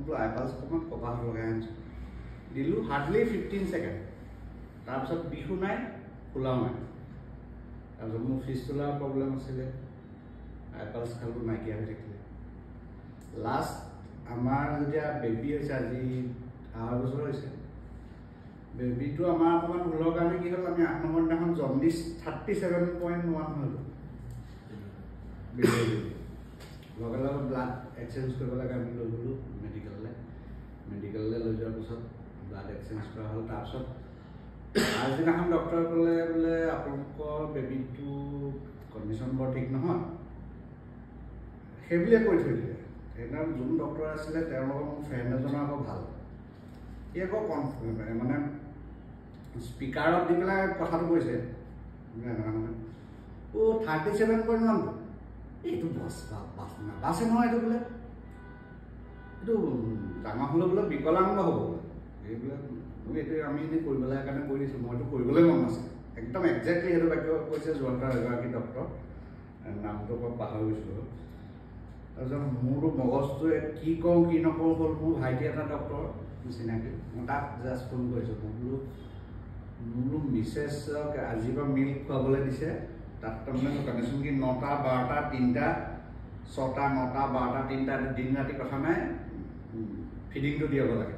মোৰতো আইপালছ অকণমান কপাহ লগাই আনিছোঁ দিলোঁ হাৰ্ডলি 15 ছেকেণ্ড তাৰপিছত বিহু নাই ফুলাও নাই তাৰপিছত মোৰ ফিষ্টুলাৰ প্ৰব্লেম আছিলে আইপালছ খালোঁ নাইকিয়া হৈ থাকিলে লাষ্ট আমাৰ যেতিয়া বেবী হৈছে আজি 8 বছৰ হৈছে বেবীটো আমাৰ অকণমান ভুলৰ কাৰণে কি হ'ল আমি 8 নম্বৰ দিনাখন জণ্ডিছ 37.1 হ'ল লগে লগে ব্লাড এক্সচেঞ্জ কৰিব লাগে আমি লৈ গ'লোঁ মেডিকেললৈ লৈ যোৱাৰ পিছত ব্লাড এক্সচেঞ্জ কৰা হ'ল তাৰপিছত আগদিনাখন ডক্টৰে ক'লে বোলে আপোনালোকৰ বেবীটো কণ্ডিশ্যন বৰ ঠিক নহয় সেইবুলিয়ে কৈ থৈ দিলে সেইদিনা যোন ডক্টৰ আছিলে তেওঁৰ লগত মোৰ ফ্ৰেণ্ড এজনৰ আকৌ ভাল সি আকৌ মানে স্পীকাৰত দি পেলাই কথাটো কৈছে এনেকুৱা মানে 37.1 এইটো বাছে নহয় এইটো বোলে এইটো ডাঙৰ হ'লে বোলে বিকলাংগ হ'ব বোলে এইবিলাক মোক এইটো আমি এনেই কৰিবলৈ কাৰণে কৰি দিছোঁ মইতো কৰিবলৈ মন নাছিল একদম একজেক্টলি সেইটো বাক্য কৈছে যোৰহাটৰ এগৰাকী ডক্টৰ নামটো মই পাহৰি গৈছিলোঁ তাৰপিছত মোৰতো মগজটোৱে কি কওঁ কি নকওঁ হ'ল মোৰ ভাইটি এটা ডক্টৰ চিনাকি মই তাক জাষ্ট ফোন কৰিছোঁ মই বোলো মিছেছক আজিৰ পৰা মিল্ক খুৱাবলৈ দিছে তাত তাৰমানে কণ্ডিশ্যন কি 9টা 12টা 3টা 6টা 9টা 12টা 3টা দিন ৰাতি কথা নাই ফিডিংটো দিয়াব লাগে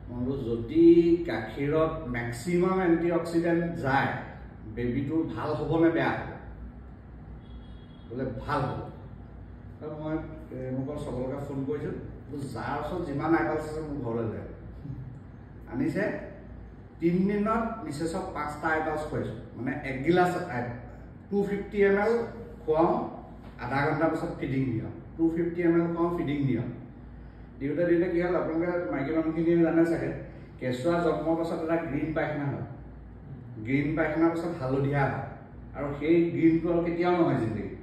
মই বোলো যদি গাখীৰত মেক্সিমাম এণ্টি অক্সিডেণ্ট যায় বেবীটোৰ ভাল হ'ব নে বেয়া হ'ব বোলে ভাল হ'ব আৰু মই মোক চবলৈকে ফোন কৰিছোঁ যাৰ ওচৰত যিমান আইপালছ আছে মোৰ ঘৰলৈ যায় আনিছে 3 দিনত মিছেছক 5টা আইপালছ খুৱাইছোঁ মানে 1 গিলাচ 250 ml খুৱাওঁ আধা ঘণ্টাৰ পিছত ফিডিং দিওঁ 250 ml খুৱাওঁ ফিডিং দিওঁ দিওঁতে কি হ'ল আপোনালোকে মাইকী মানুহখিনিয়ে জানে চাগে কেঁচুৱা জন্মৰ পাছত এটা গ্ৰীণ পায়খানা হয় গ্ৰীণ পায়খানাৰ পাছত হালধীয়া হয় আৰু সেই গ্ৰীণটো আৰু কেতিয়াও নহয় জিন্দগী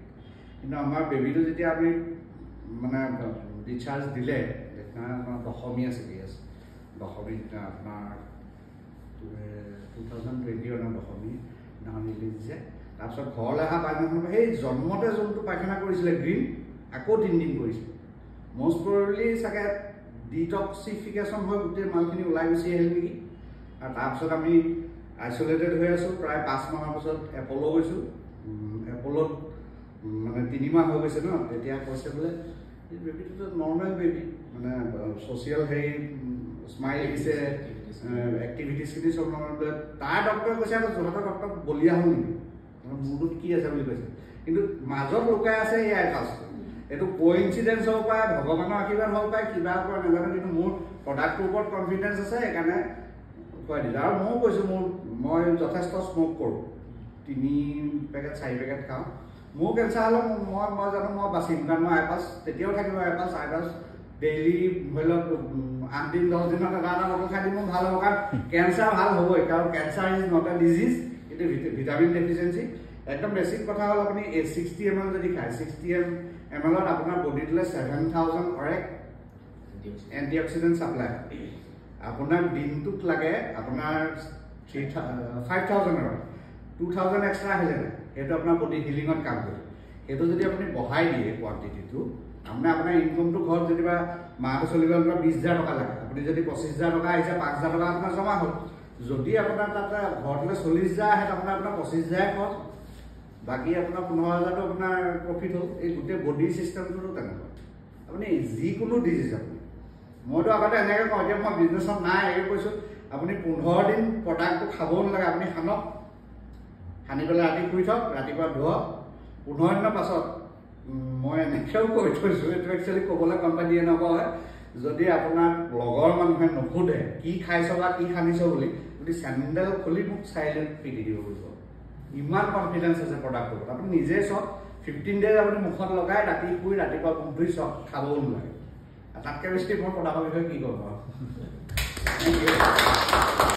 কিন্তু আমাৰ বেবীটো যেতিয়া আমি মানে ডিচাৰ্জ দিলে আপোনাৰ দশমী আছে দশমী আপোনাৰ 2021 দশমী দিনাখন ৰিলিজ দিছে তাৰপিছত ঘৰলৈ অহা পায়খানাখন সেই জন্মতে যোনটো পায়খানা কৰিছিলে গ্ৰীণ আকৌ 3 দিন কৰিছিলে most probably চাগে ডিটক্সিফিকেশ্যন হৈ গোটেই মালখিনি ওলাই গুচি আহিল নেকি আৰু তাৰপিছত আমি আইচলেটেড হৈ আছোঁ প্ৰায় 5 মাহৰ পিছত এপ'ল' গৈছোঁ এপ'লত মানে 3 মাহ হৈ গৈছে ন তেতিয়া কৈছে বোলে এই বেবীটোতো নৰ্মেল বেবী মানে ছ'চিয়েল হেৰি স্মাইল দিছে এক্টিভিটিছখিনি চব নৰ্মেল বোলে তাৰ ডক্টৰে কৈছে আকৌ যোৰহাটৰ ডক্টৰ বলিয়া হ'ল নেকি মোৰটোত কি আছে বুলি কৈছে কিন্তু মাজত লুকাই আছে এই আইপালছটো এইটো কোইনচিডেন্স হ'ব পাৰে ভগৱানৰ আশীৰ্বাদ হ'ব পাৰে কিবা পৰা নাজানো কিন্তু মোৰ প্ৰডাক্টটোৰ ওপৰত কনফিডেঞ্চ আছে সেইকাৰণে খুৱাই দিলোঁ আৰু ময়ো কৈছোঁ মই যথেষ্ট স্ম'ক কৰোঁ 3 পেকেট 4 পেকেট খাওঁ মোৰ কেঞ্চাৰ হ'লে মই জানো মই বাচিম কাৰণ মই আইপালছ তেতিয়াও থাকিব আইপালছ ডেইলি ধৰি লওক 8 দিন 10 দিনত এটা বটল খাই দিম ভাল হ'ব কাৰণ কেঞ্চাৰ ভাল হ'বই কাৰণ cancer is not a disease এইটো ভিটামিন ডেফিচিয়েঞ্চি একদম বেছিক কথা হ'ল আপুনি 60 ml যদি খায় 60 ml আপোনাৰ বডিটোলৈ 7000 অৰেক এণ্টি অক্সিডেণ্ট চাপ্লাই আপোনাৰ দিনটোত লাগে আপোনাৰ 5000 2000 এক্সট্ৰা আহিলে নাই সেইটো আপোনাৰ বডি হিলিঙত কাম কৰে সেইটো যদি আপুনি বঢ়াই দিয়ে কোৱান্টিটিটো আপোনাৰ ইনকমটো ঘৰত যেনিবা মাহটো চলিবলৈ আপোনাৰ 20000 টকা লাগে আপুনি যদি 25000 টকা আহিছে 5000 টকা আপোনাৰ জমা হ'ল যদি আপোনাৰ তাতে ঘৰলৈ 40000 আহে আপোনাৰ 25000 খৰচ বাকী আপোনাৰ 15000টো আপোনাৰ প্ৰফিট হ'ল এই গোটেই বডি চিষ্টেমটো তেনেকুৱা আপুনি যিকোনো ডিজিজ আপুনি মইতো আগতে এনেকৈ কওঁ এতিয়া মই বিজনেছত নাই এই কৈছোঁ আপুনি 15 দিন প্ৰডাক্টটো খাবও নালাগে আপুনি সানি পেলাই ৰাতি শুই থওক ৰাতিপুৱা ধুৱক 15 দিনৰ পাছত মই এনেকৈও কৈ থৈছোঁ এইটো একচুৱেলি ক'বলৈ কোম্পানীয়ে নকয় যদি আপোনাৰ লগৰ মানুহে নুসুধে কি খাইছ বা কি সানিছ বুলি যদি চেণ্ডেল খুলি মোক চাইলেণ্ট পিটি দিব বুজিব ইমান কনফিডেঞ্চ আছে প্ৰডাক্টটোৰ ওপৰত আপুনি নিজে চাওক 15 ডেজ আপুনি মুখত লগাই ৰাতি শুই ৰাতিপুৱা মুখ ধুই চাওক খাবও নালাগে তাতকৈ বেছি মই প্ৰডাক্টৰ বিষয়ে কি ক'ব